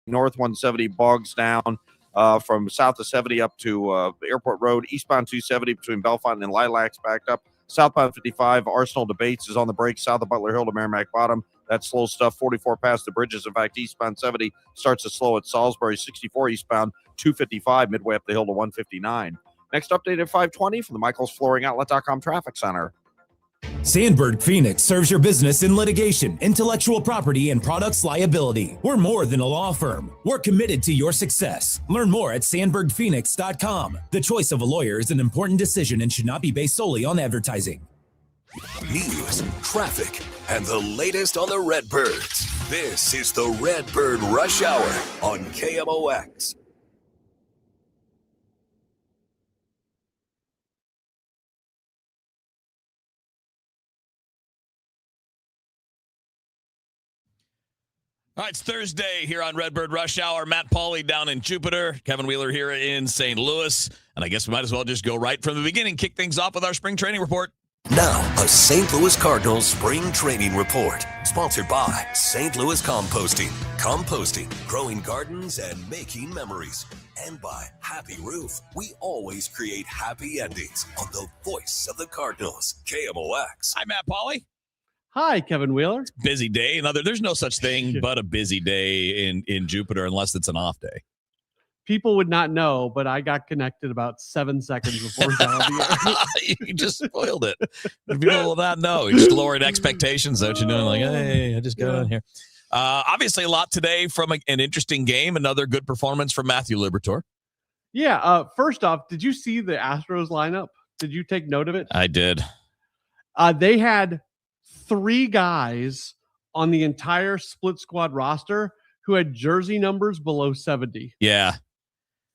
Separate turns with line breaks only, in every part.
north 170 bogs down from south of 70 up to Airport Road. Eastbound 270 between Bellefontaine and Lilacs backed up. Southbound 55, Arsenal Debates is on the brakes south of Butler Hill to Merrimack Bottom. That's slow stuff. 44 past the bridges. In fact, eastbound 70 starts to slow at Salisbury. 64 eastbound 255 midway up the hill to 159. Next update at 520 from the Michaels Flooring Outlet.com Traffic Center.
Sandberg Phoenix serves your business in litigation, intellectual property, and products liability. We're more than a law firm. We're committed to your success. Learn more at sandbergphoenix.com. The choice of a lawyer is an important decision and should not be based solely on advertising.
News, traffic, and the latest on the Redbirds. This is the Redbird Rush Hour on KMOX.
All right, it's Thursday here on Redbird Rush Hour. Matt Pauley down in Jupiter. Kevin Wheeler here in St. Louis. And I guess we might as well just go right from the beginning, kick things off with our spring training report.
Now, a St. Louis Cardinals spring training report. Sponsored by St. Louis Composting. Composting, growing gardens, and making memories. And by Happy Roof. We always create happy endings on the voice of the Cardinals. KMOX.
Hi, Matt Pauley.
Hi, Kevin Wheeler.
Busy day. There's no such thing but a busy day in Jupiter unless it's an off day.
People would not know, but I got connected about 7 seconds before we got on the air.
You just spoiled it. People will not know. You just lowered expectations. That's what you're doing. Like, hey, I just got on here. Obviously, a lot today from an interesting game. Another good performance from Matthew Liberatore.
Yeah. First off, did you see the Astros lineup? Did you take note of it?
I did.
They had 3 guys on the entire split squad roster who had jersey numbers below 70.
Yeah.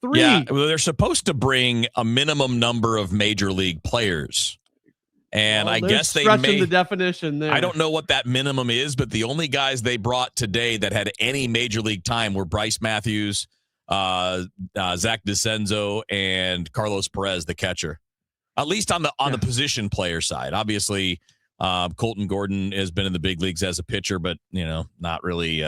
3.
Yeah. Well, they're supposed to bring a minimum number of major league players. And I guess they may.
The definition there.
I don't know what that minimum is, but the only guys they brought today that had any major league time were Bryce Matthews, Zach DeCenzo, and Carlos Perez, the catcher. At least on the position player side. Obviously, Colton Gordon has been in the big leagues as a pitcher, but not really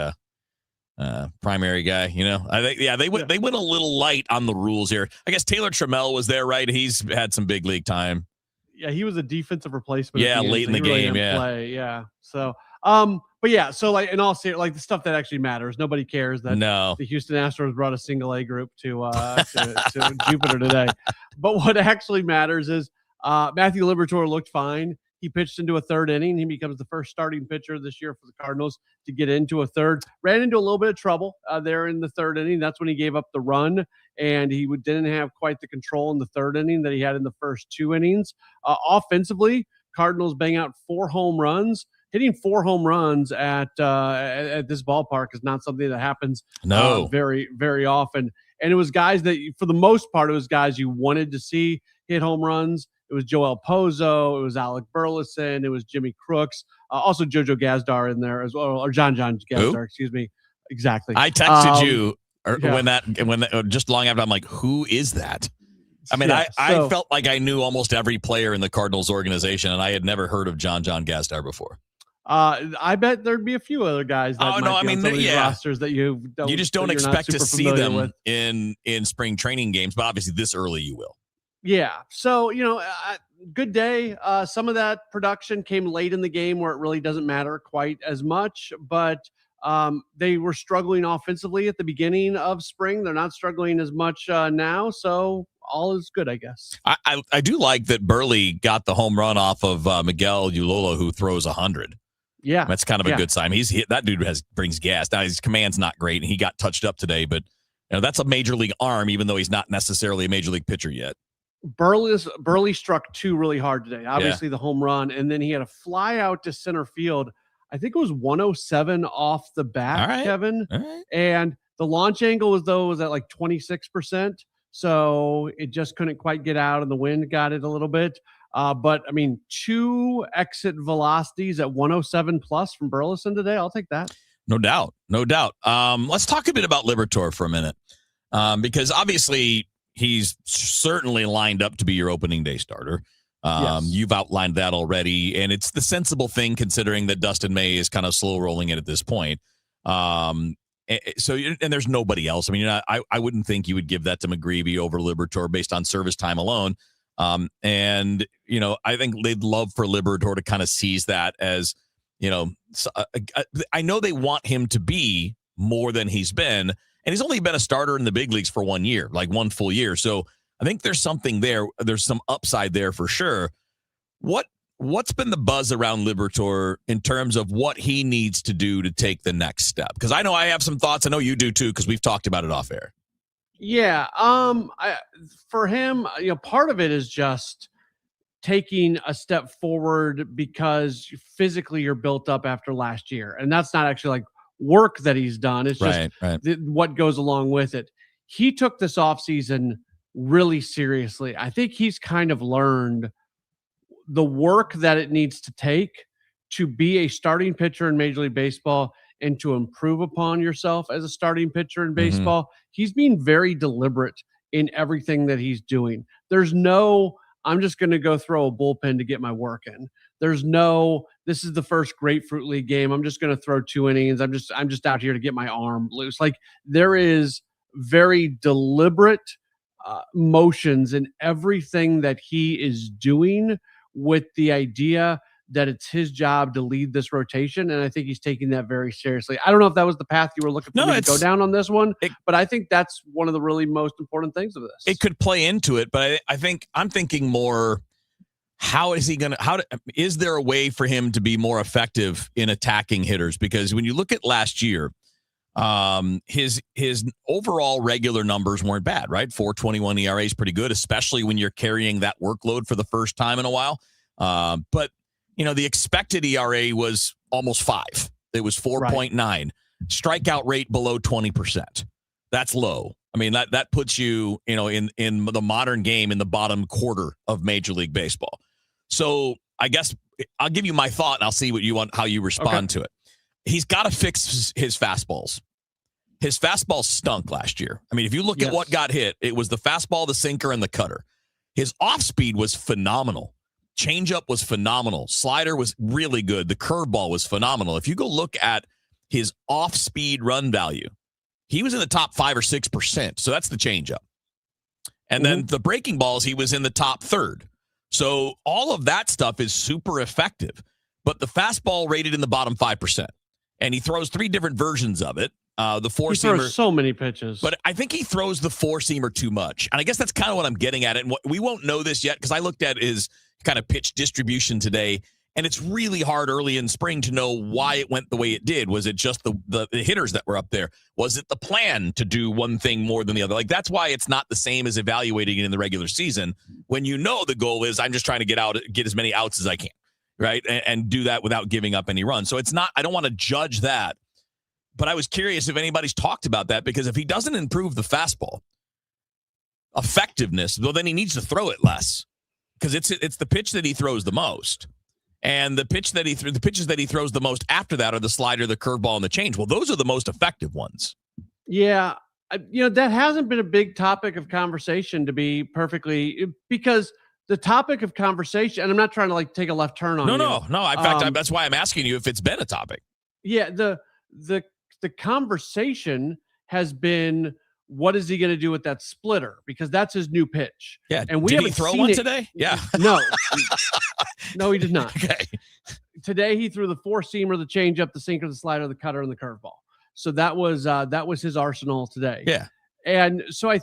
primary guy. I think they went a little light on the rules here. I guess Taylor Trammell was there, right? He's had some big league time.
Yeah, he was a defensive replacement.
Yeah, late in the game. Yeah,
play. Yeah. So, but yeah, so like in all seriousness, like the stuff that actually matters, nobody cares that the Houston Astros brought a single A group to Jupiter today. But what actually matters is Matthew Liberatore looked fine. He pitched into a third inning. He becomes the first starting pitcher this year for the Cardinals to get into a third. Ran into a little bit of trouble there in the third inning. That's when he gave up the run, and he didn't have quite the control in the third inning that he had in the first 2 innings. Offensively, Cardinals bang out 4 home runs. Hitting 4 home runs at this ballpark is not something that happens very, very often. And it was guys that, for the most part, it was guys you wanted to see hit home runs. It was Joel Pozo. It was Alec Burleson. It was Jimmy Crooks. Also Jojo Gazdar in there as well, or John Gazdar. Excuse me. Exactly.
I texted you when that just long after. I'm like, who is that? I mean, I felt like I knew almost every player in the Cardinals organization, and I had never heard of John Gazdar before.
I bet there'd be a few other guys that might be on some of these rosters that you
just don't expect to see them in spring training games, but obviously this early you will.
Yeah. So, good day. Some of that production came late in the game where it really doesn't matter quite as much, but they were struggling offensively at the beginning of spring. They're not struggling as much now. So all is good, I guess.
I do like that Burley got the home run off of Miguel Ullola, who throws 100.
Yeah.
That's kind of a good sign. That dude brings gas. Now his command's not great, and he got touched up today, but that's a major league arm, even though he's not necessarily a major league pitcher yet.
Burley struck 2 really hard today. Obviously the home run, and then he had a fly out to center field. I think it was 107 off the bat, Kevin.
All right.
And the launch angle was at like 26%. So it just couldn't quite get out, and the wind got it a little bit. But I mean, 2 exit velocities at 107 plus from Burleson today. I'll take that.
No doubt. Let's talk a bit about Liberatore for a minute, because obviously he's certainly lined up to be your opening day starter.
Yes.
You've outlined that already, and it's the sensible thing considering that Dustin May is kind of slow rolling it at this point. So, and there's nobody else. I mean, I wouldn't think you would give that to McGreevy over Liberatore based on service time alone. And, I think they'd love for Liberatore to kind of seize that as, I know they want him to be more than he's been. And he's only been a starter in the big leagues for 1 year, like 1 full year. So I think there's something there. There's some upside there for sure. What's been the buzz around Liberatore in terms of what he needs to do to take the next step? Because I know I have some thoughts. I know you do too, because we've talked about it off air.
Yeah. For him, part of it is just taking a step forward because physically you're built up after last year. And that's not actually like work that he's done. It's just what goes along with it. He took this offseason really seriously. I think he's kind of learned the work that it needs to take to be a starting pitcher in Major League Baseball and to improve upon yourself as a starting pitcher in baseball. He's being very deliberate in everything that he's doing. There's no, I'm just going to go throw a bullpen to get my work in. There's no, this is the first Grapefruit League game. I'm just going to throw 2 innings. I'm just out here to get my arm loose. Like, there is very deliberate motions in everything that he is doing, with the idea that it's his job to lead this rotation. And I think he's taking that very seriously. I don't know if that was the path you were looking for me to go down on this one, but I think that's one of the really most important things of this.
It could play into it, but I think I'm thinking more, how is he going to, is there a way for him to be more effective in attacking hitters? Because when you look at last year, his overall regular numbers weren't bad, right? 4.21 ERA is pretty good, especially when you're carrying that workload for the first time in a while. But the expected ERA was almost 5. It was 4.9. Strikeout rate below 20%. That's low. I mean, that puts you, in the modern game in the bottom quarter of Major League Baseball. So I guess I'll give you my thought and I'll see how you respond to it. He's got to fix his fastballs. His fastball stunk last year. I mean, if you look at what got hit, it was the fastball, the sinker, and the cutter. His off speed was phenomenal. Changeup was phenomenal. Slider was really good. The curveball was phenomenal. If you go look at his off speed run value, he was in the top 5 or 6%. So that's the changeup. And then the breaking balls, he was in the top third. So all of that stuff is super effective. But the fastball rated in the bottom 5%. And he throws 3 different versions of it. The 4-seamer. He
throws so many pitches.
But I think he throws the 4-seamer too much. And I guess that's kind of what I'm getting at. And we won't know this yet because I looked at his kind of pitch distribution today. And it's really hard early in spring to know why it went the way it did. Was it just the hitters that were up there? Was it the plan to do one thing more than the other? Like, that's why it's not the same as evaluating it in the regular season. When the goal is I'm just trying to get as many outs as I can. Right. And do that without giving up any runs. So it's not, I don't want to judge that, but I was curious if anybody's talked about that, because if he doesn't improve the fastball effectiveness, well, then he needs to throw it less, because it's the pitch that he throws the most. And the pitches that he throws the most after that are the slider, the curveball, and the change. Well, those are the most effective ones.
Yeah. That hasn't been a big topic of conversation, to be perfectly, because the topic of conversation, and I'm not trying to take a left turn on you.
No. In fact, that's why I'm asking you if it's been a topic.
Yeah. The conversation has been, what is he going to do with that splitter? Because that's his new pitch.
Yeah.
And
did he throw one today? Yeah.
No, he did not.
Okay.
Today he threw the 4-seamer, the changeup, the sinker, the slider, the cutter, and the curveball. So that was his arsenal today.
Yeah.
And so I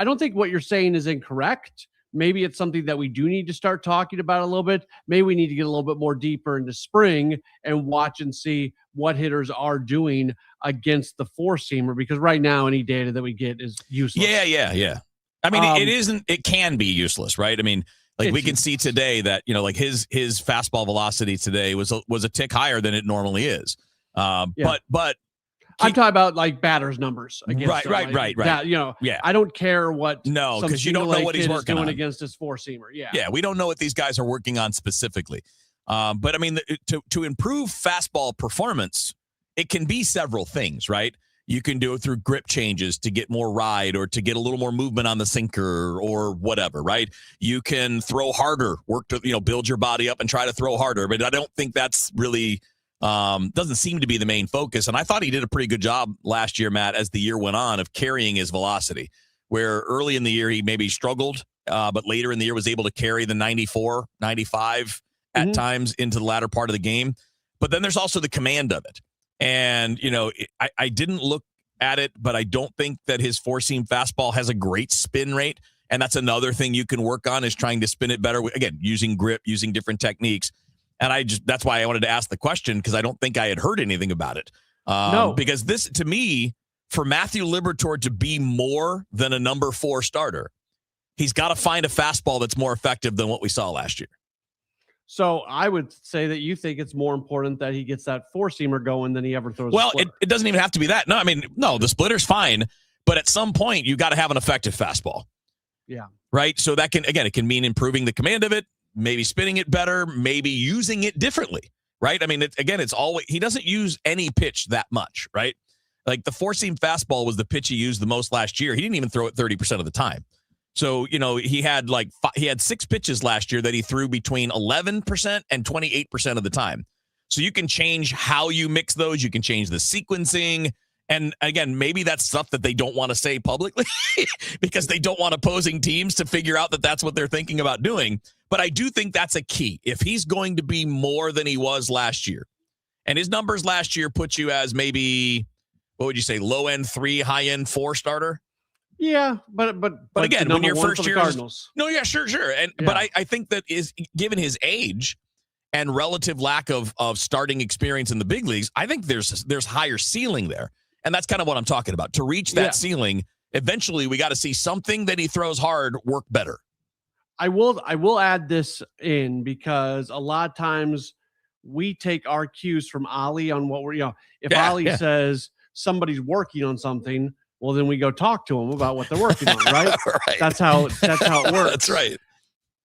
don't think what you're saying is incorrect. Maybe it's something that we do need to start talking about a little bit. Maybe we need to get a little bit more deeper into spring and watch and see what hitters are doing against the 4-seamer, because right now any data that we get is useless.
Yeah. I mean, it can be useless, right? I mean, we can see today that, his fastball velocity today was a tick higher than it normally is. But
I'm talking about batters numbers against
right.
That, I don't care what.
No, because you don't know what he's working on
against his 4-seamer.
Yeah, we don't know what these guys are working on specifically. But I mean, to improve fastball performance, it can be several things, right? You can do it through grip changes to get more ride, or to get a little more movement on the sinker, or whatever, right? You can throw harder, work to build your body up and try to throw harder. But I don't think that's really doesn't seem to be the main focus. And I thought he did a pretty good job last year, Matt, as the year went on, of carrying his velocity, where early in the year he maybe struggled, but later in the year was able to carry the 94, 95 at times into the latter part of the game. But then there's also the command of it. And, I didn't look at it, but I don't think that his four-seam fastball has a great spin rate. And that's another thing you can work on, is trying to spin it better. Again, using grip, using different techniques. And that's why I wanted to ask the question, because I don't think I had heard anything about it. No. Because this, to me, for Matthew Liberatore to be more than a number 4 starter, he's got to find a fastball that's more effective than what we saw last year.
So I would say that you think it's more important that he gets that four-seamer going than he ever throws.
Well, it doesn't even have to be that. No, the splitter's fine. But at some point, you got to have an effective fastball.
Yeah.
Right? So that it can mean improving the command of it, maybe spinning it better, maybe using it differently, right? It's always, he doesn't use any pitch that much, right? Like the four-seam fastball was the pitch he used the most last year. He didn't even throw it 30% of the time. So, he had 6 pitches last year that he threw between 11% and 28% of the time. So you can change how you mix those. You can change the sequencing. And again, maybe that's stuff that they don't want to say publicly because they don't want opposing teams to figure out that that's what they're thinking about doing. But I do think that's a key. If he's going to be more than he was last year, and his numbers last year put you as maybe, what would you say, low-end 3, high-end 4 starter?
Yeah, but
again, when your first year,
Cardinals.
No, yeah, sure. But I think that is, given his age and relative lack of starting experience in the big leagues, I think there's higher ceiling there. And that's kind of what I'm talking about. To reach that ceiling, eventually we got to see something that he throws hard work better.
I will add this in, because a lot of times we take our cues from Ali on what we're, if Ali says somebody's working on something, well, then we go talk to them about what they're working on, right?
Right.
That's how it works.
That's right.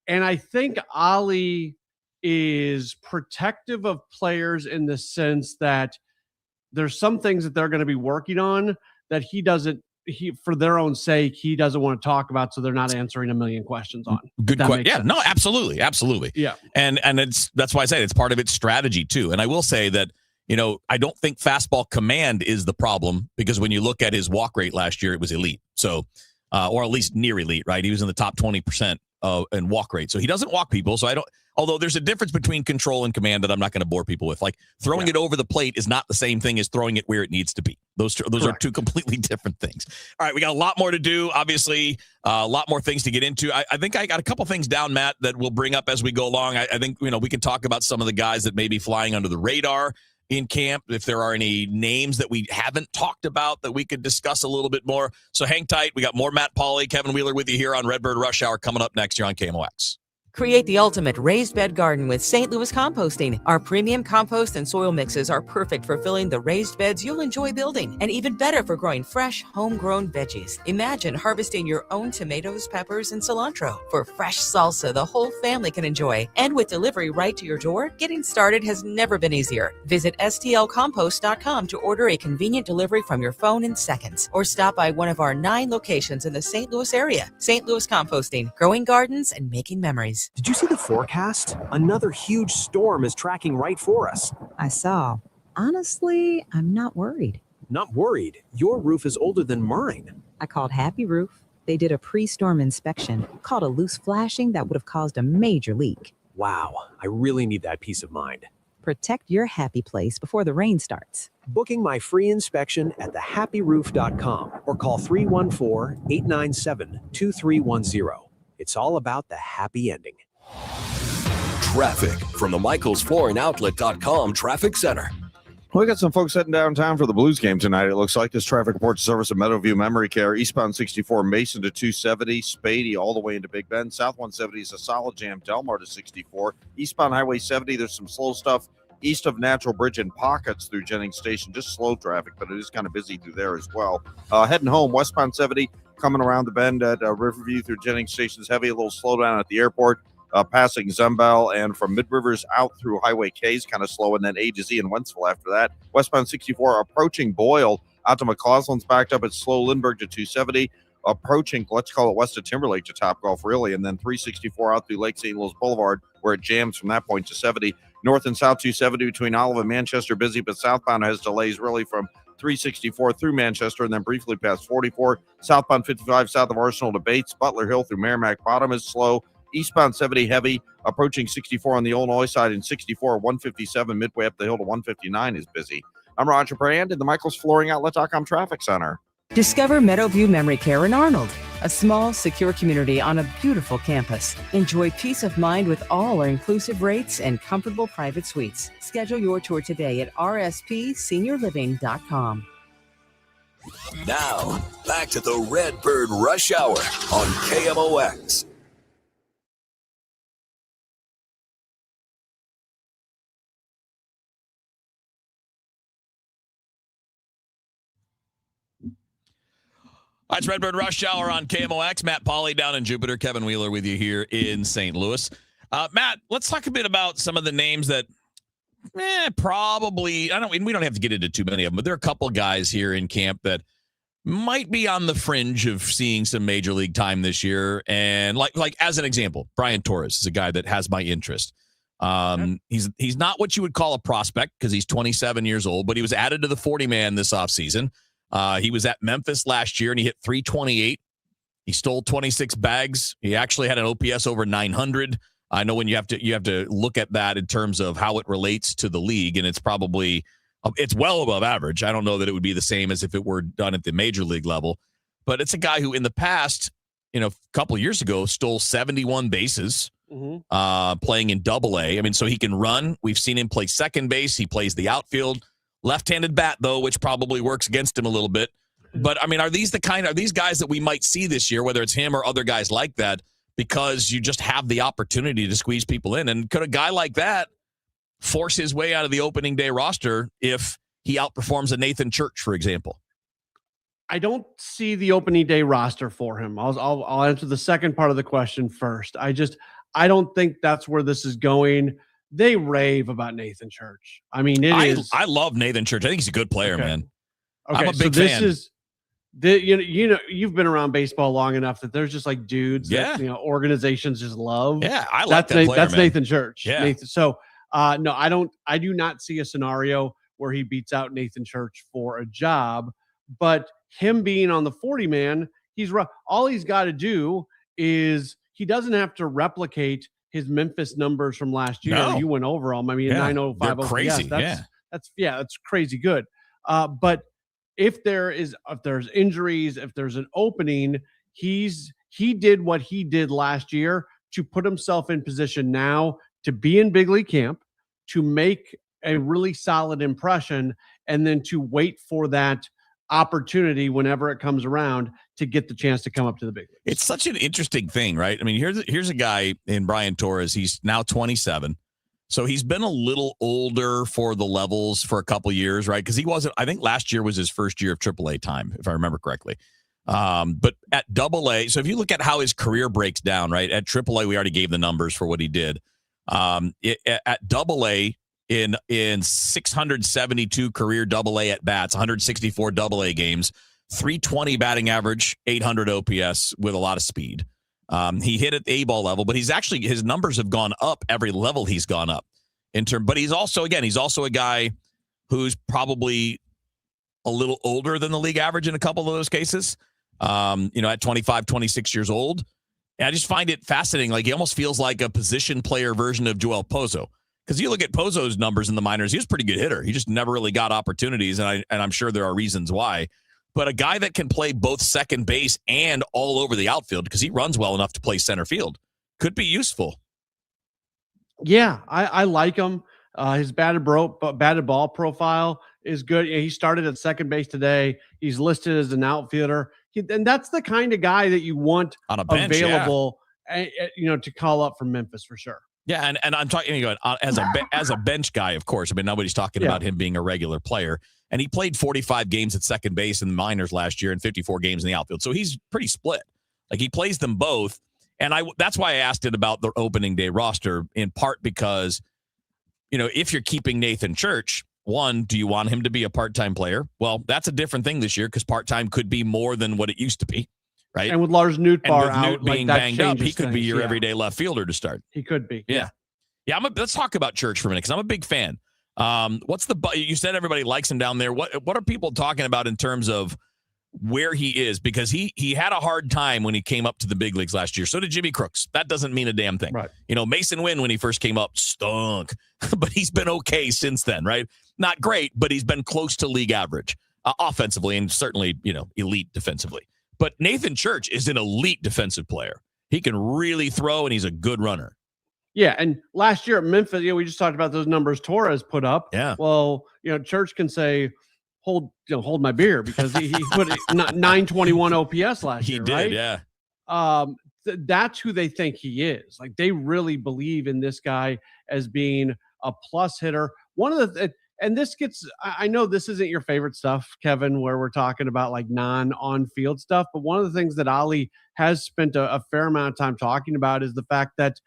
And I think Ali is protective of players in the sense that there's some things that they're going to be working on that for their own sake, he doesn't want to talk about, so they're not answering a million questions on.
Good question. Yeah, no, absolutely. Yeah. And that's why I say it's part of its strategy too. And I will say that, I don't think fastball command is the problem, because when you look at his walk rate last year, it was elite. So, or at least near elite, right? He was in the top 20% in walk rate. So he doesn't walk people. So although there's a difference between control and command that I'm not going to bore people with. Like throwing it over the plate is not the same thing as throwing it where it needs to be. Those are two completely different things. All right, we got a lot more to do. Obviously, a lot more things to get into. I think I got a couple things down, Matt, that we'll bring up as we go along. I think we can talk about some of the guys that may be flying under the radar in camp, if there are any names that we haven't talked about that we could discuss a little bit more. So hang tight. We got more Matt Pauley, Kevin Wheeler with you here on Redbird Rush Hour coming up next here on KMOX.
Create the ultimate raised bed garden with St. Louis Composting. Our premium compost and soil mixes are perfect for filling the raised beds you'll enjoy building, and even better for growing fresh, homegrown veggies. Imagine harvesting your own tomatoes, peppers, and cilantro for fresh salsa the whole family can enjoy. And with delivery right to your door, getting started has never been easier. Visit stlcompost.com to order a convenient delivery from your phone in seconds, or stop by one of our 9 locations in the St. Louis area. St. Louis Composting, growing gardens and making memories.
Did you see the forecast? Another huge storm is tracking right for us.
I saw. Honestly, I'm not worried.
Not worried? Your roof is older than mine.
I called Happy Roof. They did a pre-storm inspection, caught a loose flashing that would have caused a major leak.
Wow, I really need that peace of mind.
Protect your happy place before the rain starts.
Booking my free inspection at thehappyroof.com or call 314-897-2310. It's all about the happy ending.
Traffic from the michaelsflooringoutlet.com traffic center.
We got some folks heading downtown for the Blues game tonight. It looks like this traffic report service of Meadowview Memory Care, eastbound 64 Mason to 270, Spady all the way into Big Bend. South 170 is a solid jam, Delmar to 64. Eastbound Highway 70, there's some slow stuff east of Natural Bridge in pockets through Jennings Station. Just slow traffic, but it is kind of busy through there as well. Heading home, westbound 70, coming around the bend at Riverview through Jennings Station is heavy. A little slowdown at the airport. Passing Zembel, and from Mid-Rivers out through Highway K is kind of slow, and then A to Z in Wentzville after that. Westbound 64 approaching Boyle out to McCausland's backed up. It's slow Lindbergh to 270. Approaching, let's call it west of Timberlake to Topgolf, really, and then 364 out through Lake St. Louis Boulevard, where it jams from that point to 70. North and South 270 between Olive and Manchester, busy, but southbound has delays really from 364 through Manchester and then briefly past 44. Southbound 55 south of Arsenal to Bates. Butler Hill through Merrimack Bottom is slow. Eastbound 70 heavy, approaching 64 on the Illinois side, and 64 157 midway up the hill to 159 is busy. I'm Roger Brand in the Michael's Flooring Outlet.com Traffic Center.
Discover Meadowview Memory Care in Arnold, a small, secure community on a beautiful campus. Enjoy peace of mind with all our inclusive rates and comfortable private suites. Schedule your tour today at rspseniorliving.com.
Now, back to the Redbird Rush Hour on KMOX.
It's Redbird Rush Hour on KMOX. Matt Pauley down in Jupiter. Kevin Wheeler with you here in St. Louis. Matt, let's talk a bit about some of the names that probably, we don't have to get into too many of them, but there are a couple guys here in camp that might be on the fringe of seeing some major league time this year. And like as an example, Brian Torres is a guy that has my interest. He's not what you would call a prospect because he's 27 years old, but he was added to the 40-man this offseason. He was at Memphis last year and he hit 328. He stole 26 bags. He actually had an OPS over 900. I know when you have to look at that in terms of how it relates to the league, and it's well above average. I don't know that it would be the same as if it were done at the major league level, but it's a guy who in the past, a couple of years ago, stole 71 bases, playing in Double-A. I mean, so he can run. We've seen him play second base. He plays the outfield. Left-handed bat, though, which probably works against him a little bit. But, I mean, are these guys that we might see this year, whether it's him or other guys like that, because you just have the opportunity to squeeze people in? And could a guy like that force his way out of the opening day roster if he outperforms a Nathan Church, for example?
I don't see the opening day roster for him. I'll answer the second part of the question first. I don't think that's where this is going. They rave about Nathan Church. I mean, I
love Nathan Church. I think he's a good player, man.
Okay,
I'm a big fan.
You've been around baseball long enough that there's just like dudes that organizations just love.
Yeah, I like that player,
that's
man.
Nathan Church.
Yeah.
Nathan. So no, I do not see a scenario where he beats out Nathan Church for a job. But him being on the 40-man, all he's got to do is he doesn't have to replicate his Memphis numbers from last year.
No.
You went over them. I mean, 905.
They're crazy.
That's crazy good. But if there's injuries, if there's an opening, he did what he did last year to put himself in position now to be in big league camp, to make a really solid impression, and then to wait for that opportunity whenever it comes around to get the chance to come up to the big leagues.
It's such an interesting thing, right? I mean, here's a guy in Brian Torres. He's now 27. So he's been a little older for the levels for a couple years, right? Because I think last year was his first year of AAA time, if I remember correctly. But at Double-A, so if you look at how his career breaks down, right? At AAA, we already gave the numbers for what he did. At Double-A, in 672 career Double-A at bats, 164 Double-A games, 320 batting average, 800 OPS with a lot of speed. He hit at the A-ball level, but his numbers have gone up every level he's gone up but he's also a guy who's probably a little older than the league average in a couple of those cases. At 25, 26 years old. And I just find it fascinating. Like he almost feels like a position player version of Joel Pozo. Because you look at Pozo's numbers in the minors, he was a pretty good hitter. He just never really got opportunities, and I'm sure there are reasons why. But a guy that can play both second base and all over the outfield, because he runs well enough to play center field, could be useful.
Yeah, I like him. His batted ball profile is good. He started at second base today. He's listed as an outfielder. And that's the kind of guy that you want
on a bench,
available, to call up from Memphis for sure.
Yeah, and I'm talking as a bench guy, of course. I mean, nobody's talking about him being a regular player. And he played 45 games at second base in the minors last year and 54 games in the outfield. So he's pretty split. Like he plays them both. And that's why I asked it about the opening day roster, in part because, if you're keeping Nathan Church, one, do you want him to be a part-time player? Well, that's a different thing this year because part-time could be more than what it used to be. Right.
And with Lars Nootbaar out,
being banged up, he could be your everyday left fielder to start.
He could be.
Yeah. Yeah, let's talk about Church for a minute because I'm a big fan. You said everybody likes him down there. What are people talking about in terms of where he is? Because he had a hard time when he came up to the big leagues last year. So did Jimmy Crooks. That doesn't mean a damn thing.
Right.
Mason Wynn, when he first came up, stunk. But he's been okay since then, right? Not great, but he's been close to league average offensively and certainly, elite defensively. But Nathan Church is an elite defensive player. He can really throw, and he's a good runner.
Yeah, and last year at Memphis, we just talked about those numbers Torres put up.
Yeah.
Well, Church can say, hold my beer, because he put 921 OPS last year.
He did,
right?
Yeah.
That's who they think he is. Like, they really believe in this guy as being a plus hitter. And this gets, I know this isn't your favorite stuff, Kevin, where we're talking about like non-on-field stuff, but one of the things that Ali has spent a fair amount of time talking about is the fact that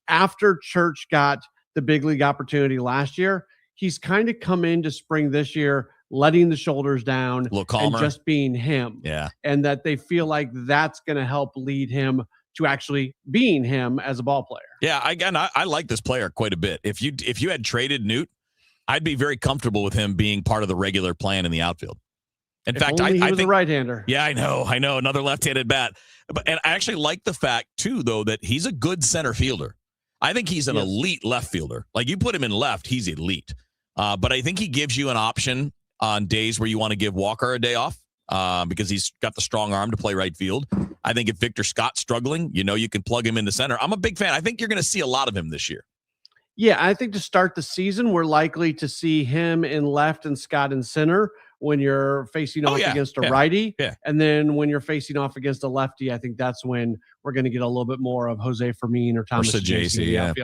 after Church got the big league opportunity last year, he's kind of come into spring this year, letting the shoulders down and just being him.
Yeah.
And that they feel like that's going to help lead him to actually being him as a ball player.
Yeah. Again, I like this player quite a bit. If you had traded Newt, I'd be very comfortable with him being part of the regular plan in the outfield. In fact, I think
a right-hander.
Yeah, I know. Another left-handed bat. And I actually like the fact, too, though, that he's a good center fielder. I think he's an elite left fielder. Like, you put him in left, he's elite. But I think he gives you an option on days where you want to give Walker a day off because he's got the strong arm to play right field. I think if Victor Scott's struggling, you can plug him into center. I'm a big fan. I think you're going to see a lot of him this year.
Yeah, I think to start the season, we're likely to see him in left and Scott in center when you're facing off against a righty.
Yeah.
And then when you're facing off against a lefty, I think that's when we're going to get a little bit more of Jose Fermin or Thomas
JC.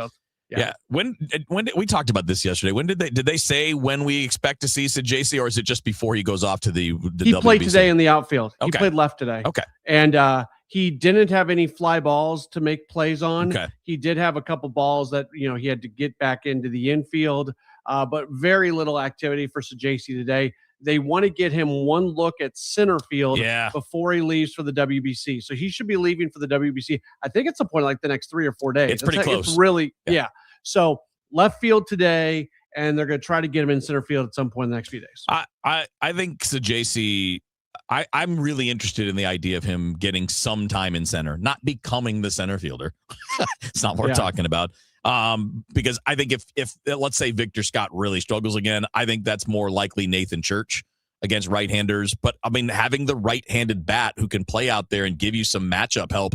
Yeah. When did, we talked about this yesterday. When did they say when we expect to see JC, or is it just before he goes off to the
He
WBC?
played today in the outfield.
Okay.
He played left today.
Okay.
And he didn't have any fly balls to make plays on.
Okay.
He did have a couple balls that, he had to get back into the infield, but very little activity for JC today. They want to get him one look at center field before he leaves for the WBC. So he should be leaving for the WBC. I think it's a point like the next 3 or 4 days.
It's pretty close.
It's really, So left field today, and they're going to try to get him in center field at some point in the next few days.
I think JC, I'm really interested in the idea of him getting some time in center, not becoming the center fielder. It's not what we're talking about. Because I think if let's say Victor Scott really struggles again, I think that's more likely Nathan Church against right-handers. But I mean, having the right-handed bat who can play out there and give you some matchup help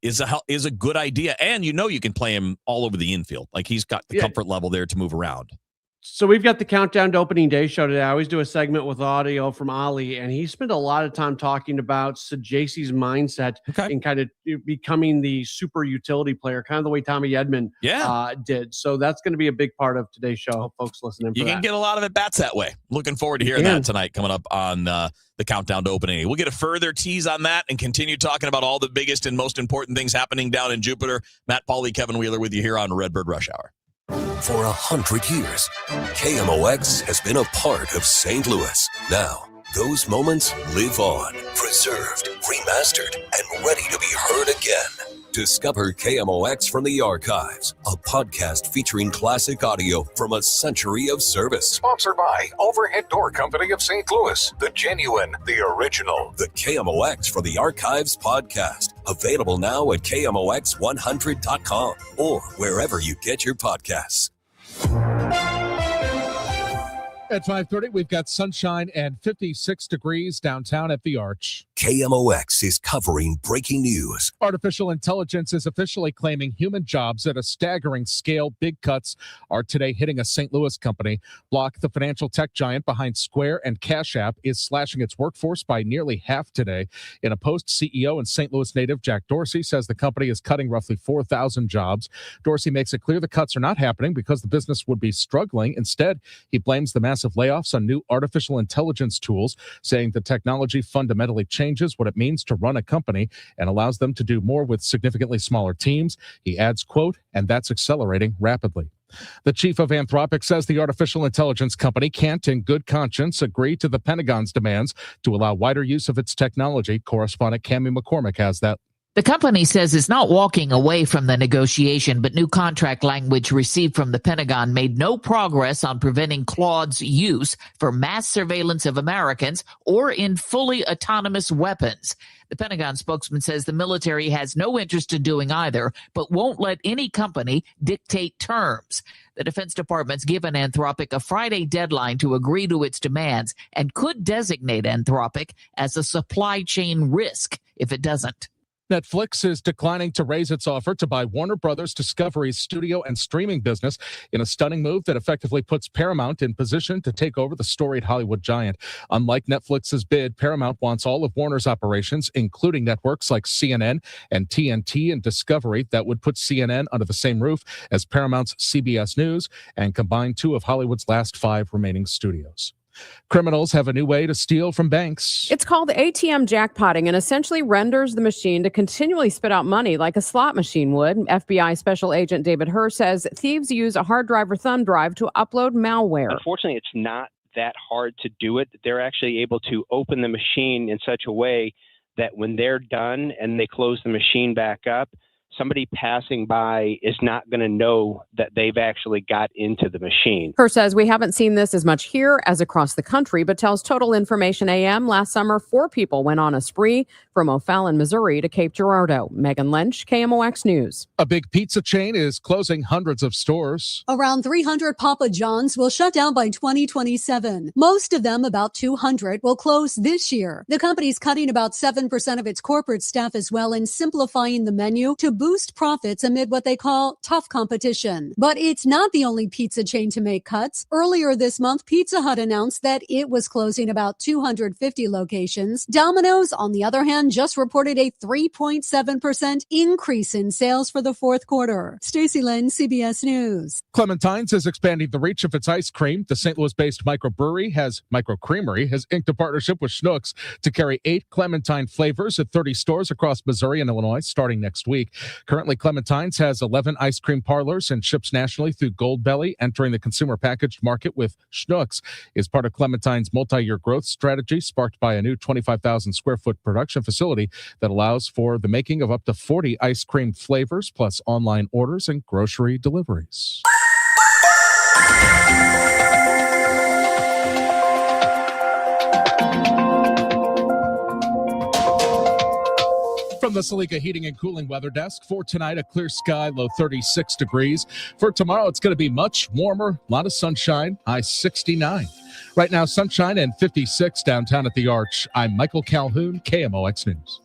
is a good idea. And you can play him all over the infield. Like, he's got the comfort level there to move around.
So we've got the Countdown to Opening Day show today. I always do a segment with audio from Ali, and he spent a lot of time talking about JC's mindset in kind of becoming the super utility player, kind of the way Tommy Edman did. So that's going to be a big part of today's show. Hope folks listening.
You can get a lot of at-bats that way. Looking forward to hearing that tonight coming up on the Countdown to Opening Day. We'll get a further tease on that and continue talking about all the biggest and most important things happening down in Jupiter. Matt Pauley, Kevin Wheeler with you here on Redbird Rush Hour.
For 100 years, KMOX has been a part of St. Louis. Now, those moments live on, preserved, remastered, and ready to be heard again. Discover KMOX from the Archives, a podcast featuring classic audio from a century of service.
Sponsored by Overhead Door Company of St. Louis, the genuine, the original.
The KMOX from the Archives podcast, available now at KMOX100.com or wherever you get your podcasts.
At 5:30, we've got sunshine and 56 degrees downtown at the Arch.
KMOX is covering breaking news.
Artificial intelligence is officially claiming human jobs at a staggering scale. Big cuts are today hitting a St. Louis company. Block, the financial tech giant behind Square and Cash App, is slashing its workforce by nearly half today. In a post, CEO and St. Louis native Jack Dorsey says the company is cutting roughly 4,000 jobs. Dorsey makes it clear the cuts are not happening because the business would be struggling. Instead, he blames the massive layoffs on new artificial intelligence tools, saying the technology fundamentally changes what it means to run a company and allows them to do more with significantly smaller teams. He adds, quote, and that's accelerating rapidly. The chief of Anthropic says the artificial intelligence company can't, in good conscience, agree to the Pentagon's demands to allow wider use of its technology. Correspondent Cammie McCormick has that.
The company says it's not walking away from the negotiation, but new contract language received from the Pentagon made no progress on preventing Claude's use for mass surveillance of Americans or in fully autonomous weapons. The Pentagon spokesman says the military has no interest in doing either, but won't let any company dictate terms. The Defense Department's given Anthropic a Friday deadline to agree to its demands and could designate Anthropic as a supply chain risk if it doesn't.
Netflix is declining to raise its offer to buy Warner Brothers Discovery's studio and streaming business in a stunning move that effectively puts Paramount in position to take over the storied Hollywood giant. Unlike Netflix's bid, Paramount wants all of Warner's operations, including networks like CNN and TNT and Discovery, that would put CNN under the same roof as Paramount's CBS News and combine 2 of Hollywood's last 5 remaining studios. Criminals have a new way to steal from banks.
It's called ATM jackpotting and essentially renders the machine to continually spit out money like a slot machine would. FBI Special Agent David Herr says thieves use a hard drive or thumb drive to upload malware.
Unfortunately, it's not that hard to do it. They're actually able to open the machine in such a way that when they're done and they close the machine back up, somebody passing by is not going to know that they've actually got into the machine.
Herr says we haven't seen this as much here as across the country, but tells Total Information AM last summer 4 people went on a spree from O'Fallon, Missouri to Cape Girardeau. Megan Lynch, KMOX News.
A big pizza chain is closing hundreds of stores.
Around 300 Papa John's will shut down by 2027. Most of them, about 200, will close this year. The company's cutting about 7% of its corporate staff as well and simplifying the menu to boost profits amid what they call tough competition. But it's not the only pizza chain to make cuts. Earlier this month, Pizza Hut announced that it was closing about 250 locations. Domino's, on the other hand, just reported a 3.7% increase in sales for the fourth quarter. Stacey Lynn, CBS News.
Clementine's is expanding the reach of its ice cream. The St. Louis-based Microcreamery has inked a partnership with Schnucks to carry 8 Clementine flavors at 30 stores across Missouri and Illinois starting next week. Currently, Clementine's has 11 ice cream parlors and ships nationally through Goldbelly. Entering the consumer packaged market with Schnucks is part of Clementine's multi-year growth strategy, sparked by a new 25,000 square foot production facility that allows for the making of up to 40 ice cream flavors, plus online orders and grocery deliveries. From the Salika Heating and Cooling Weather Desk, for tonight, a clear sky, low 36 degrees. For tomorrow, it's going to be much warmer, a lot of sunshine, high 69. Right now, sunshine and 56 downtown at the Arch. I'm Michael Calhoun, KMOX News.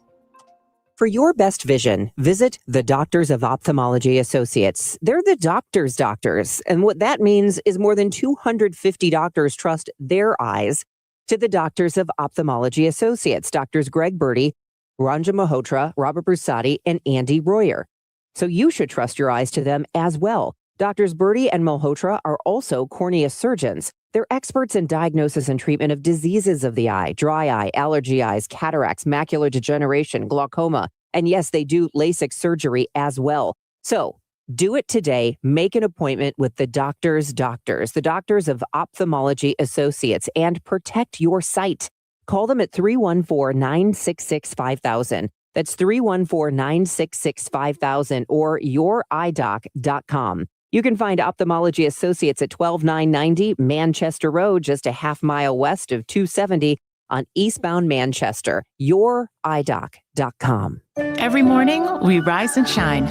For your best vision, visit the Doctors of Ophthalmology Associates. They're the doctors' doctors, and what that means is more than 250 doctors trust their eyes to the Doctors of Ophthalmology Associates, Doctors Greg Birdie, Ranja Malhotra, Robert Brusati, and Andy Royer. So you should trust your eyes to them as well. Doctors Birdie and Malhotra are also cornea surgeons. They're experts in diagnosis and treatment of diseases of the eye, dry eye, allergy eyes, cataracts, macular degeneration, glaucoma, and yes, they do LASIK surgery as well. So do it today. Make an appointment with the doctors' doctors, the Doctors of Ophthalmology Associates, and protect your sight. Call them at 314-966-5000. That's 314-966-5000 or youridoc.com. You can find Ophthalmology Associates at 12990 Manchester Road, just a half mile west of 270 on eastbound Manchester. youridoc.com.
Every morning, we rise and shine,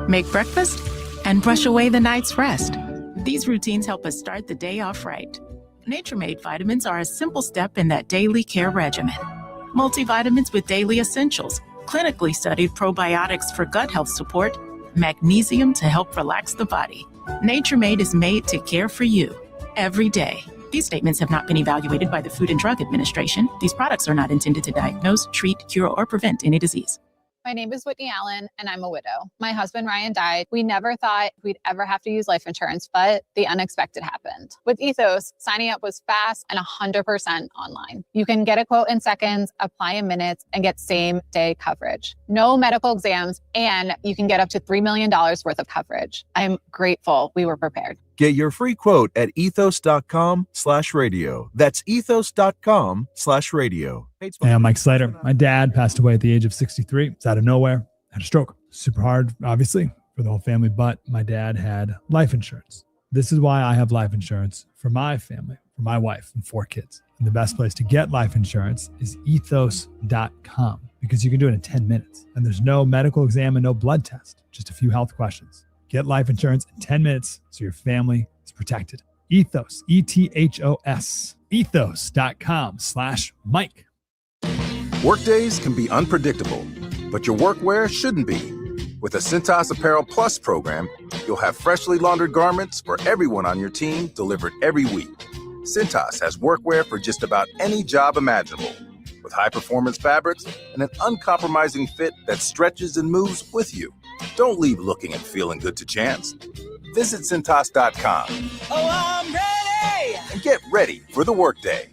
make breakfast, and brush away the night's rest. These routines help us start the day off right. Nature-Made vitamins are a simple step in that daily care regimen. Multivitamins with daily essentials, clinically studied probiotics for gut health support, magnesium to help relax the body. Nature-Made is made to care for you every day. These statements have not been evaluated by the Food and Drug Administration. These products are not intended to diagnose, treat, cure, or prevent any disease.
My name is Whitney Allen, and I'm a widow. My husband, Ryan, died. We never thought we'd ever have to use life insurance, but the unexpected happened. With Ethos, signing up was fast and 100% online. You can get a quote in seconds, apply in minutes, and get same-day coverage. No medical exams, and you can get up to $3 million worth of coverage. I'm grateful we were prepared.
Get your free quote at ethos.com/radio. That's ethos.com/radio.
Hey, I'm Mike Slater. My dad passed away at the age of 63. It's out of nowhere.
had a stroke. Super hard, obviously, for the whole family, but my dad had life insurance. This is why I have life insurance for my family, for my wife and 4 kids. And the best place to get life insurance is ethos.com, because you can do it in 10 minutes. And there's no medical exam and no blood test, just a few health questions. Get life insurance in 10 minutes so your family is protected. Ethos, ETHOS, ethos.com/Mike.
Workdays can be unpredictable, but your workwear shouldn't be. With the Cintas Apparel Plus program, you'll have freshly laundered garments for everyone on your team delivered every week. Cintas has workwear for just about any job imaginable, with high-performance fabrics and an uncompromising fit that stretches and moves with you. Don't leave looking and feeling good to chance. Visit Cintas.com.
Oh, I'm ready!
And get ready for the workday.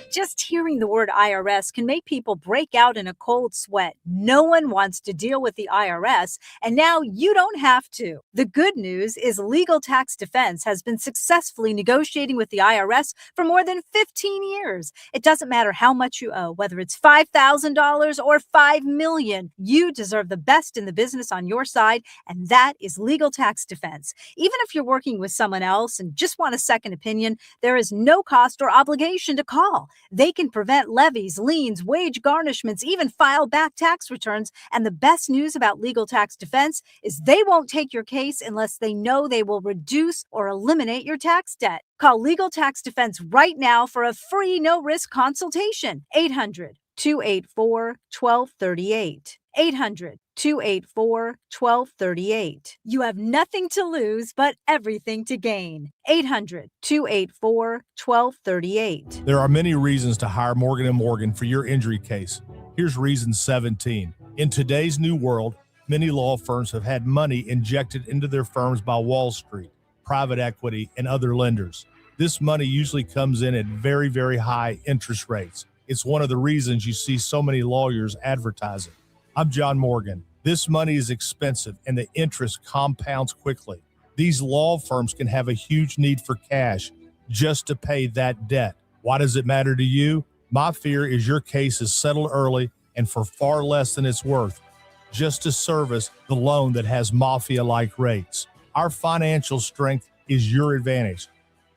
Just hearing the word IRS can make people break out in a cold sweat. No one wants to deal with the IRS, and now you don't have to. The good news is Legal Tax Defense has been successfully negotiating with the IRS for more than 15 years. It doesn't matter how much you owe, whether it's $5,000 or $5 million. You deserve the best in the business on your side, and that is Legal Tax Defense. Even if you're working with someone else and just want a second opinion, there is no cost or obligation to call. They can prevent levies, liens, wage garnishments, even file back tax returns. And the best news about Legal Tax Defense is they won't take your case unless they know they will reduce or eliminate your tax debt. Call Legal Tax Defense right now for a free no-risk consultation. 800-284-1238. 800-284-1238. You have nothing to lose, but everything to gain. 800-284-1238.
There are many reasons to hire Morgan & Morgan for your injury case. Here's reason 17. In today's new world, many law firms have had money injected into their firms by Wall Street, private equity, and other lenders. This money usually comes in at very, very high interest rates. It's one of the reasons you see so many lawyers advertising. I'm John Morgan. This money is expensive and the interest compounds quickly. These law firms can have a huge need for cash just to pay that debt. Why does it matter to you? My fear is your case is settled early and for far less than it's worth, just to service the loan that has mafia-like rates. Our financial strength is your advantage.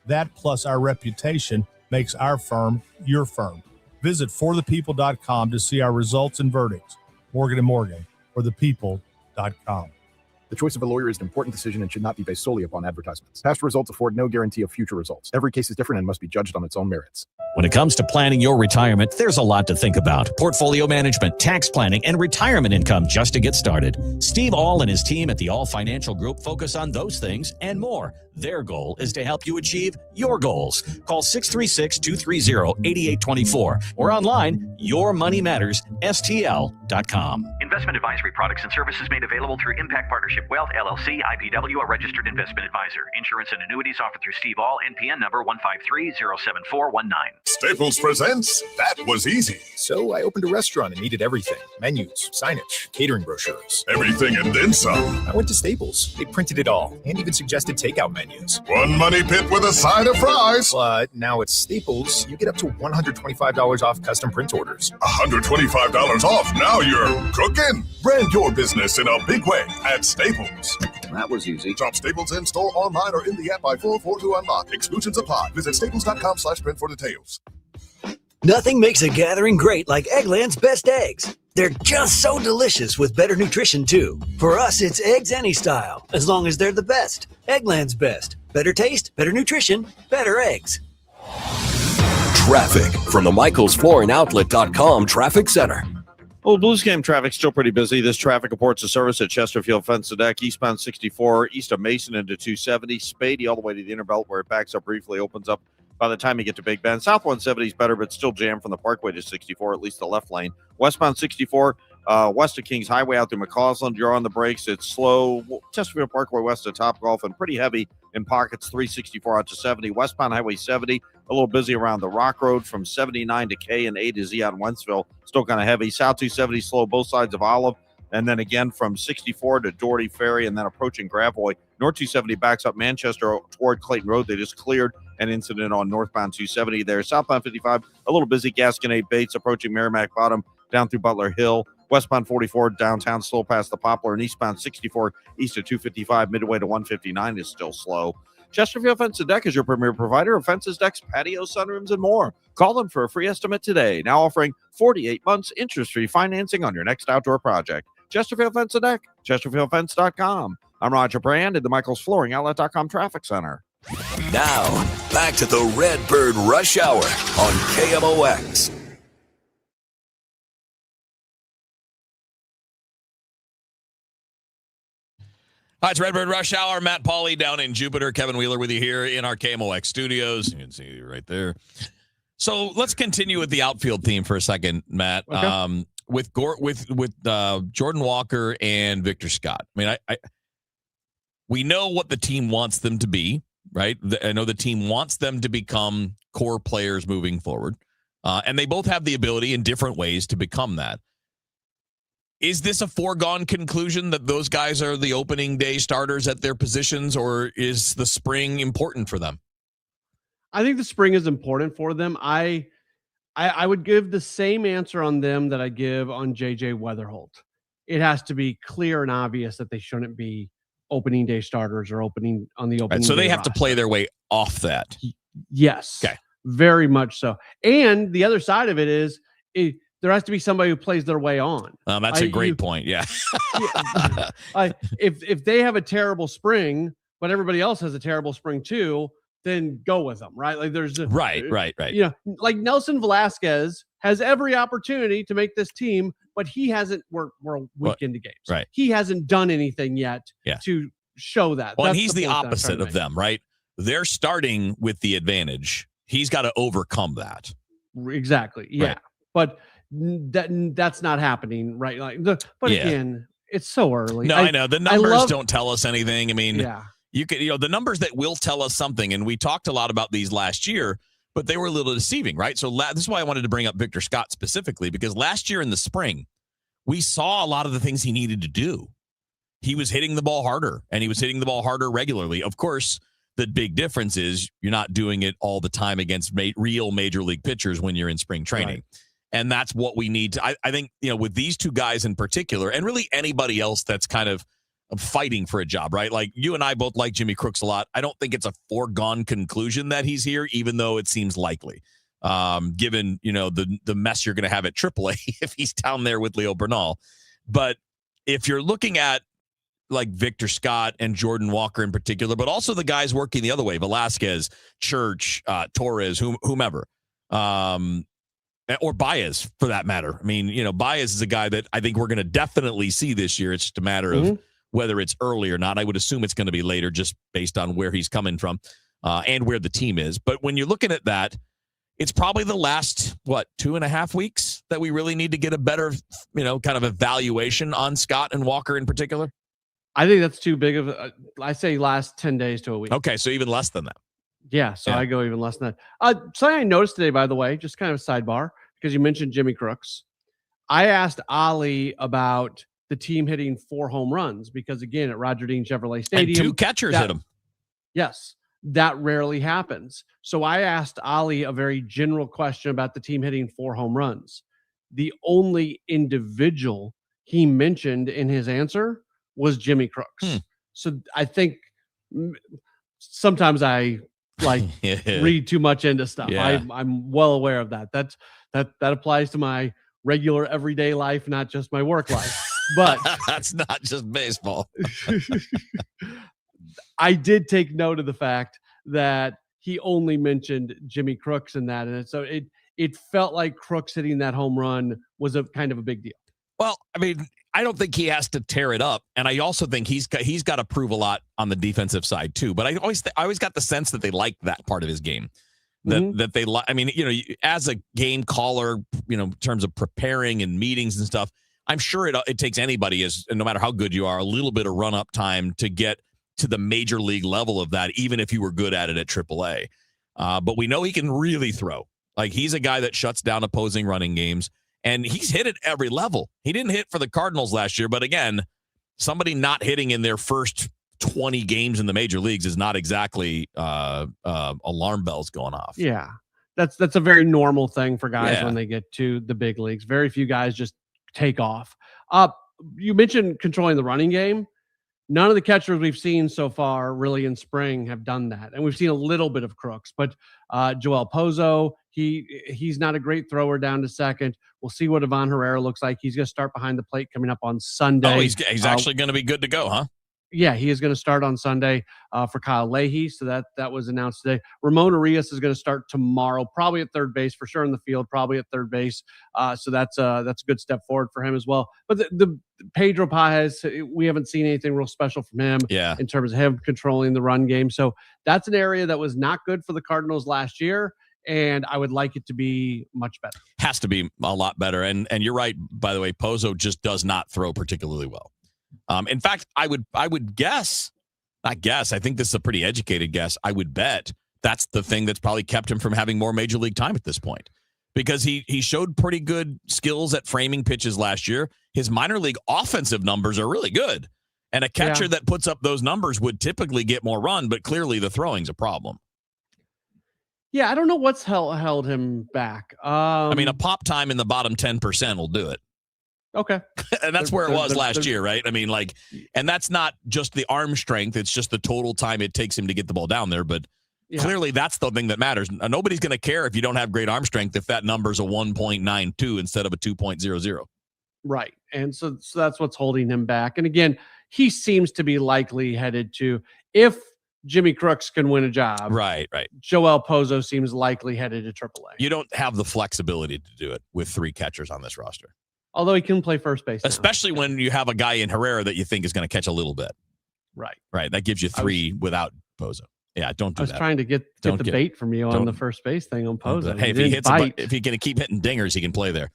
That plus our reputation makes our firm your firm. Visit forthepeople.com to see our results and verdicts. Morgan & Morgan, forthepeople.com.
The choice of a lawyer is an important decision and should not be based solely upon advertisements. Past results afford no guarantee of future results. Every case is different and must be judged on its own merits.
When it comes to planning your retirement, there's a lot to think about. Portfolio management, tax planning, and retirement income just to get started. Steve All and his team at the All Financial Group focus on those things and more. Their goal is to help you achieve your goals. Call 636-230-8824 or online, yourmoneymattersstl.com.
Investment advisory products and services made available through Impact Partnership Wealth, LLC, IPW, a registered investment advisor. Insurance and annuities offered through Steve All, NPN number 153-07419.
Staples presents That Was Easy.
So I opened a restaurant and needed everything. Menus, signage, catering brochures.
Everything and then some.
I went to Staples. They printed it all and even suggested takeout menus.
One money pit with a side of fries.
But now at Staples, you get up to $125 off custom print orders.
$125 off. Now you're cooking. Brand your business in a big way at Staples.
That was easy.
Shop Staples in store, online, or in the app by 4/4 to unlock. Exclusions apply. Visit staples.com/print for details.
Nothing makes a gathering great like Eggland's best eggs. They're just so delicious with better nutrition, too. For us, it's eggs any style, as long as they're the best. Eggland's best. Better taste, better nutrition, better eggs.
Traffic from the MichaelsFlooringOutlet.com Traffic Center.
Well, Blues game traffic still pretty busy. This traffic reports a service at Chesterfield Fence Deck, eastbound 64, east of Mason into 270, Spady all the way to the inner belt where it backs up briefly, opens up by the time you get to Big Bend. South 170 is better, but still jammed from the Parkway to 64, at least the left lane. Westbound 64, west of Kings Highway out through McCausland, you're on the brakes. It's slow. Chesterfield Parkway west of Topgolf and pretty heavy in pockets, 364 out to 70. Westbound Highway 70, a little busy around the Rock Road from 79 to K and A to Z on Wentzville, still kind of heavy. South 270 slow both sides of Olive, and then again from 64 to Doherty Ferry and then approaching Gravois. North 270 backs up Manchester toward Clayton Road. They just cleared an incident on northbound 270 there. Southbound 55, a little busy. Gasconade Bates approaching Merrimack Bottom down through Butler Hill. Westbound 44 downtown slow past the Poplar, and eastbound 64 east of 255 midway to 159 is still slow. Chesterfield Fence and Deck is your premier provider of fences, decks, patios, sunrooms, and more. Call them for a free estimate today. Now offering 48 months interest-free financing on your next outdoor project. Chesterfield Fence and Deck, chesterfieldfence.com. I'm Roger Brand at the Michaels Flooring Outlet.com Traffic Center.
Now, back to the Redbird Rush Hour on KMOX.
Hi, it's Redbird Rush Hour. Matt Pauley down in Jupiter. Kevin Wheeler with you here in our KMOX studios. You can see right there. So let's continue with the outfield theme for a second, Matt. Okay. With Jordan Walker and Victor Scott. I mean, we know what the team wants them to be, right? I know the team wants them to become core players moving forward. And they both have the ability in different ways to become that. Is this a foregone conclusion that those guys are the opening day starters at their positions, or is the spring important for them?
I think the spring is important for them. I would give the same answer on them that I give on JJ Weatherholt. It has to be clear and obvious that they shouldn't be opening day starters or opening on the opening.
Right, so
day
they have
roster.
to play their way off that.
Yes. Okay. Very much so. And the other side of it is there has to be somebody who plays their way on.
That's a great point. Yeah.
If they have a terrible spring, but everybody else has a terrible spring too, then go with them, right? Like there's
right.
You know, like Nelson Velasquez has every opportunity to make this team, but he hasn't. We're a week into games.
Right.
He hasn't done anything yet to show that.
Well, and he's the opposite of them, right? They're starting with the advantage. He's got to overcome that.
Exactly. Yeah. Right. But that's not happening, right? Again, it's so early.
No, I know the numbers don't tell us anything. I mean, you could, the numbers that will tell us something, and we talked a lot about these last year, but they were a little deceiving, right? So this is why I wanted to bring up Victor Scott specifically, because last year in the spring, we saw a lot of the things he needed to do. He was hitting the ball harder, and he was hitting the ball harder regularly. Of course, the big difference is you're not doing it all the time against real major league pitchers when you're in spring training. Right. And that's what we need to, I think, with these two guys in particular, and really anybody else that's kind of fighting for a job, right? Like you and I both like Jimmy Crooks a lot. I don't think it's a foregone conclusion that he's here, even though it seems likely, given, the mess you're going to have at AAA if he's down there with Leo Bernal. But if you're looking at like Victor Scott and Jordan Walker in particular, but also the guys working the other way, Velasquez, Church, Torres, whomever, or Baez for that matter. I mean, Baez is a guy that I think we're going to definitely see this year. It's just a matter of whether it's early or not. I would assume it's going to be later just based on where he's coming from and where the team is. But when you're looking at that, it's probably the last, 2.5 weeks that we really need to get a better, kind of evaluation on Scott and Walker in particular.
I think that's too big of I say last 10 days to a week.
Okay, so even less than that.
Yeah, so I go even less than that. Something I noticed today, by the way, just kind of a sidebar, because you mentioned Jimmy Crooks. I asked Ali about the team hitting 4 home runs because, again, at Roger Dean Chevrolet Stadium.
And 2 catchers hit them.
Yes, that rarely happens. So I asked Ali a very general question about the team hitting 4 home runs. The only individual he mentioned in his answer was Jimmy Crooks. So I think sometimes I read too much into stuff.
Yeah.
I'm well aware of that. That applies to my regular everyday life, not just my work life. But
that's not just baseball.
I did take note of the fact that he only mentioned Jimmy Crooks in that, and so it felt like Crooks hitting that home run was a kind of a big deal.
Well, I mean, I don't think he has to tear it up, and I also think he's got to prove a lot on the defensive side too. But I always got the sense that they like that part of his game. That they like. I mean, as a game caller, in terms of preparing and meetings and stuff, I'm sure it takes anybody, no matter how good you are, a little bit of run up time to get to the major league level of that, even if you were good at it at AAA. But we know he can really throw. Like he's a guy that shuts down opposing running games. And he's hit at every level. He didn't hit for the Cardinals last year, but again, somebody not hitting in their first 20 games in the major leagues is not exactly alarm bells going off.
Yeah, That's a very normal thing for guys when they get to the big leagues. Very few guys just take off. You mentioned controlling the running game. None of the catchers we've seen so far really in spring have done that. And we've seen a little bit of Crooks, but Joel Pozo, he's not a great thrower down to second. We'll see what Ivan Herrera looks like. He's going to start behind the plate coming up on Sunday.
Oh, he's actually going to be good to go, huh?
Yeah, he is going to start on Sunday for Kyle Leahy. So that was announced today. Ramon Arias is going to start tomorrow, probably at third base, for sure in the field, probably at third base. So that's a good step forward for him as well. But the Pedro Paez, we haven't seen anything real special from him in terms of him controlling the run game. So that's an area that was not good for the Cardinals last year. And I would like it to be much better.
Has to be a lot better. And you're right, by the way, Pozo just does not throw particularly well. In fact, I would guess, not guess, I think this is a pretty educated guess. I would bet that's the thing that's probably kept him from having more major league time at this point, because he showed pretty good skills at framing pitches last year. His minor league offensive numbers are really good. And a catcher that puts up those numbers would typically get more run, but clearly the throwing's a problem.
Yeah, I don't know what's held him back.
I mean, a pop time in the bottom 10% will do it.
Okay.
And that's where it was last year, right? I mean, and that's not just the arm strength. It's just the total time it takes him to get the ball down there. But clearly that's the thing that matters. Nobody's going to care if you don't have great arm strength if that number's a 1.92 instead of a 2.00.
Right. And so that's what's holding him back. And again, he seems to be likely headed to, if Jimmy Crooks can win a job.
Right.
Joel Pozo seems likely headed to AAA.
You don't have the flexibility to do it with three catchers on this roster.
Although he can play first base.
Especially when you have a guy in Herrera that you think is going to catch a little bit.
Right.
That gives you three without Pozo. Yeah, don't do that.
I was trying to get the bait from you on the first base thing on Pozo.
Hey, if he's going to keep hitting dingers, he can play there.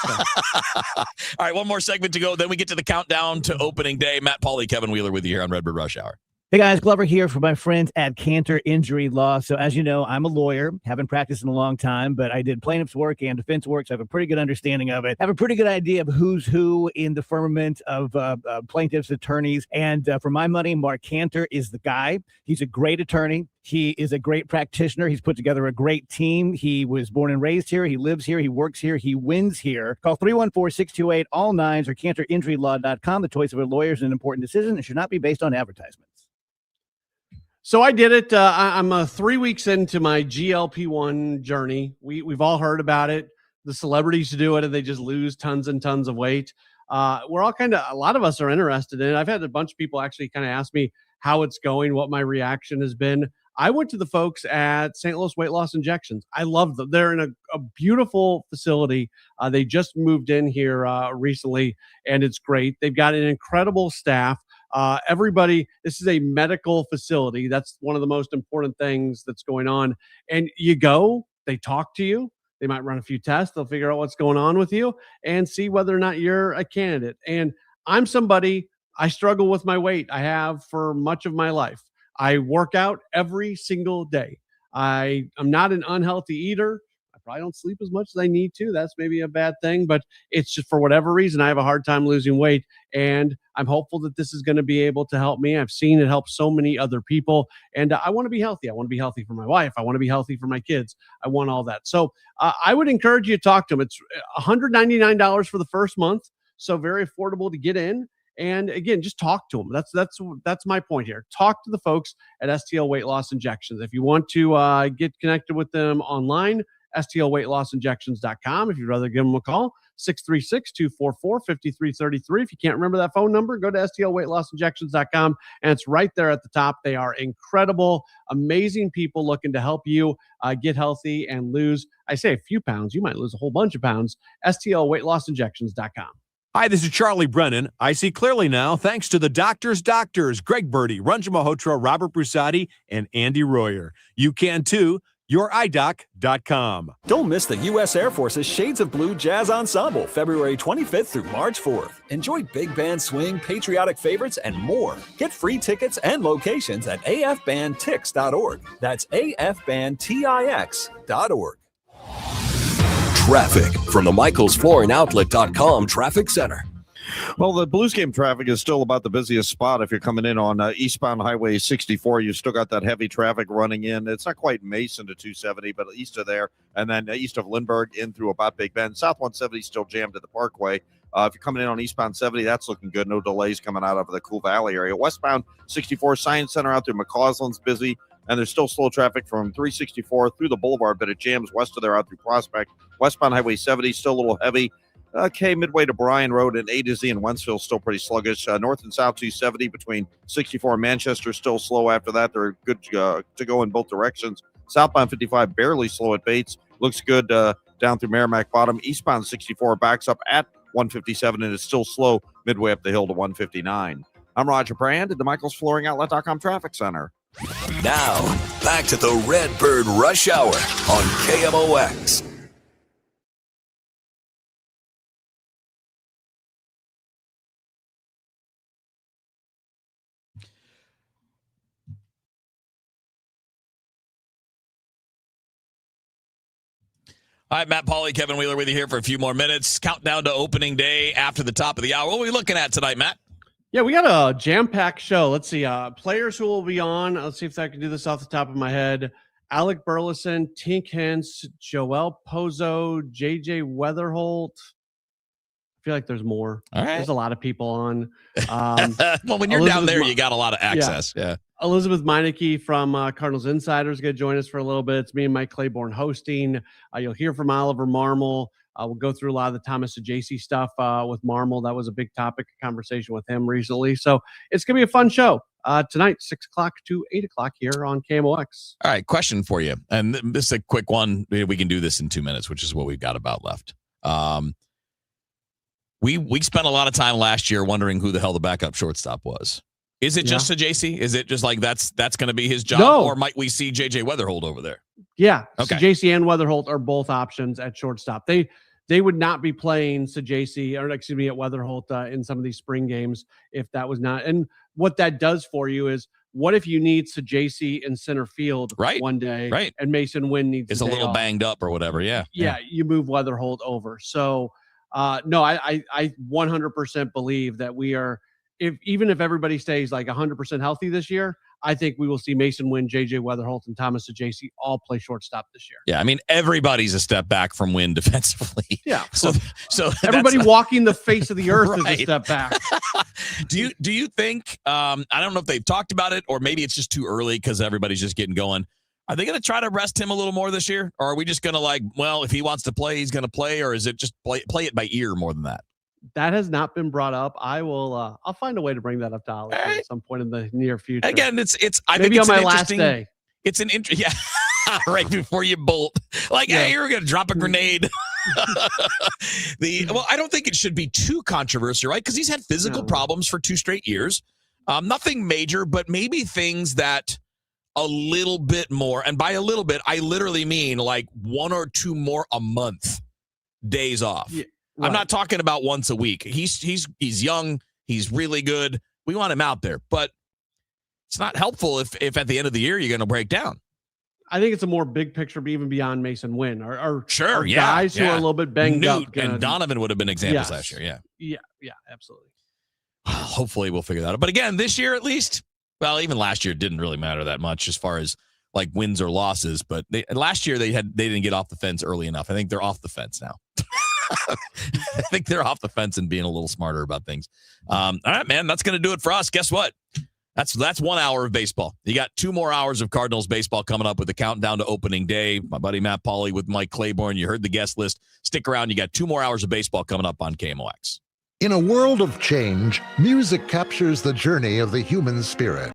All right, one more segment to go. Then we get to the countdown to opening day. Matt Pauley, Kevin Wheeler with you here on Redbird Rush Hour.
Hey guys, Glover here for my friends at Cantor Injury Law. So as you know, I'm a lawyer, haven't practiced in a long time, but I did plaintiff's work and defense work, so I have a pretty good understanding of it. I have a pretty good idea of who's who in the firmament of plaintiffs' attorneys. And for my money, Mark Cantor is the guy. He's a great attorney. He is a great practitioner. He's put together a great team. He was born and raised here. He lives here. He works here. He wins here. Call 314-628-ALL-9s or CantorInjuryLaw.com. The choice of a lawyer is an important decision and should not be based on advertisements.
So I did it. I'm 3 weeks into my GLP-1 journey. We've all heard about it. The celebrities do it and they just lose tons and tons of weight. We're all a lot of us are interested in it. I've had a bunch of people actually kind of ask me how it's going, what my reaction has been. I went to the folks at St. Louis Weight Loss Injections. I love them. They're in a beautiful facility. They just moved in here recently, and it's great. They've got an incredible staff. Everybody, this is a medical facility. That's one of the most important things that's going on. And you go, they talk to you. They might run a few tests. They'll figure out what's going on with you and see whether or not you're a candidate. And I'm somebody, I struggle with my weight. I have for much of my life. I work out every single day. I'm not an unhealthy eater. I probably don't sleep as much as I need to. That's maybe a bad thing, but it's just for whatever reason, I have a hard time losing weight. And I'm hopeful that this is going to be able to help me. I've seen it help so many other people. And I want to be healthy. I want to be healthy for my wife. I want to be healthy for my kids. I want all that. So I would encourage you to talk to them. It's $199 for the first month. So very affordable to get in. And again, just talk to them. That's my point here. Talk to the folks at STL Weight Loss Injections. If you want to get connected with them online, STLWeightLossInjections.com. If you'd rather give them a call, 636-244-5333. If you can't remember that phone number, go to STLWeightLossInjections.com, and it's right there at the top. They are incredible, amazing people looking to help you get healthy and lose, I say a few pounds. You might lose a whole bunch of pounds. STLWeightLossInjections.com.
Hi, this is Charlie Brennan. I see clearly now thanks to the doctors, Greg Birdie, Ranjan Malhotra, Robert Brusati, and Andy Royer. You can too. YourEyeDoc.com.
Don't miss the U.S. Air Force's Shades of Blue Jazz Ensemble, February 25th through March 4th. Enjoy big band swing, patriotic favorites, and more. Get free tickets and locations at afbandtix.org. That's afbandtix.org.
Traffic from the MichaelsFlooringOutlet.com Traffic Center.
Well, the Blues game traffic is still about the busiest spot. If you're coming in on eastbound Highway 64, you've still got that heavy traffic running in. It's not quite Mason to 270, but east of there, and then east of Lindbergh in through about Big Bend. South 170 still jammed at the Parkway. If you're coming in on eastbound 70, that's looking good. No delays coming out of the Cool Valley area. Westbound 64, Science Center out through McCausland's busy, and there's still slow traffic from 364 through the Boulevard, but it jams west of there out through Prospect. Westbound Highway 70 still a little heavy. Okay, midway to Bryan Road and A to Z in Wentzville still pretty sluggish. North and South 270 between 64 and Manchester still slow after that. They're good to go in both directions. Southbound 55 barely slow at Bates. Looks good down through Merrimack Bottom. Eastbound 64 backs up at 157 and is still slow midway up the hill to 159. I'm Roger Brand at the Michaels Flooring Outlet.com Traffic Center.
Now, back to the Redbird Rush Hour on KMOX.
All right, Matt Pauley, Kevin Wheeler with you here for a few more minutes. Countdown to opening day after the top of the hour. What are we looking at tonight, Matt?
Yeah, we got a jam-packed show. Let's see. Players who will be on. Let's see if I can do this off the top of my head. Alec Burleson, Tink Hens, Joel Pozo, JJ Weatherholt. I feel like there's more.
All right.
There's a lot of people on.
Well, when you're down there, you got a lot of access. Yeah.
Elizabeth Meineke from Cardinals Insider is going to join us for a little bit. It's me and Mike Claiborne hosting. You'll hear from Oliver Marmol. We'll go through a lot of the Thomas Sajaci stuff with Marmol. That was a big topic of conversation with him recently. So it's going to be a fun show tonight, 6 o'clock to 8 o'clock here on KMOX.
All right, question for you. And this is a quick one. We can do this in 2 minutes, which is what we've got about left. We spent a lot of time last year wondering who the hell the backup shortstop was. Is it just Sajaci? Is it just like that's going to be his job?
No.
Or might we see JJ Weatherholt over there?
Yeah.
Okay.
Sajaci and Weatherholt are both options at shortstop. They would not be playing Sajaci or at Weatherholt in some of these spring games if that was not. And what that does for you is, what if you need Sajaci in center field one day, and Mason Wynn needs
is a little banged up or whatever? Yeah.
You move Weatherholt over. So no, I 100% believe that we are. Even if everybody stays like 100% healthy this year, I think we will see Mason Wynn, JJ Weatherholt, and Thomas Sajaci all play shortstop this year.
Yeah, I mean, everybody's a step back from Wynn defensively.
Yeah.
So
everybody walking the face of the earth is a step back.
Do you think, I don't know if they've talked about it, or maybe it's just too early because everybody's just getting going. Are they going to try to rest him a little more this year? Or are we just going to if he wants to play, he's going to play? Or is it just play it by ear more than that?
That has not been brought up. I will. I'll find a way to bring that up to Alex at some point in the near future.
Again, I
maybe
think it's
on my last day.
It's an yeah, right before you bolt. Hey, you're gonna drop a grenade. I don't think it should be too controversial, right? Because he's had physical problems for 2 straight years. Nothing major, but maybe things that a little bit more. And by a little bit, I literally mean like 1 or 2 more a month days off. Yeah. Right. I'm not talking about once a week. He's young. He's really good. We want him out there, but it's not helpful if at the end of the year you're going to break down.
I think it's a more big picture, even beyond Mason Wynn. Or
guys
who are a little bit banged up.
And Donovan would have been examples last year.
Yeah, absolutely.
Hopefully we'll figure that out. But again, this year at least, well, even last year it didn't really matter that much as far as like wins or losses. But last year they didn't get off the fence early enough. I think they're off the fence now. I think they're off the fence and being a little smarter about things. All right, man, that's going to do it for us. Guess what? That's 1 hour of baseball. You got 2 more hours of Cardinals baseball coming up with the countdown to opening day. My buddy Matt Pauley with Mike Claiborne. You heard the guest list. Stick around. You got 2 more hours of baseball coming up on KMOX.
In a world of change, music captures the journey of the human spirit.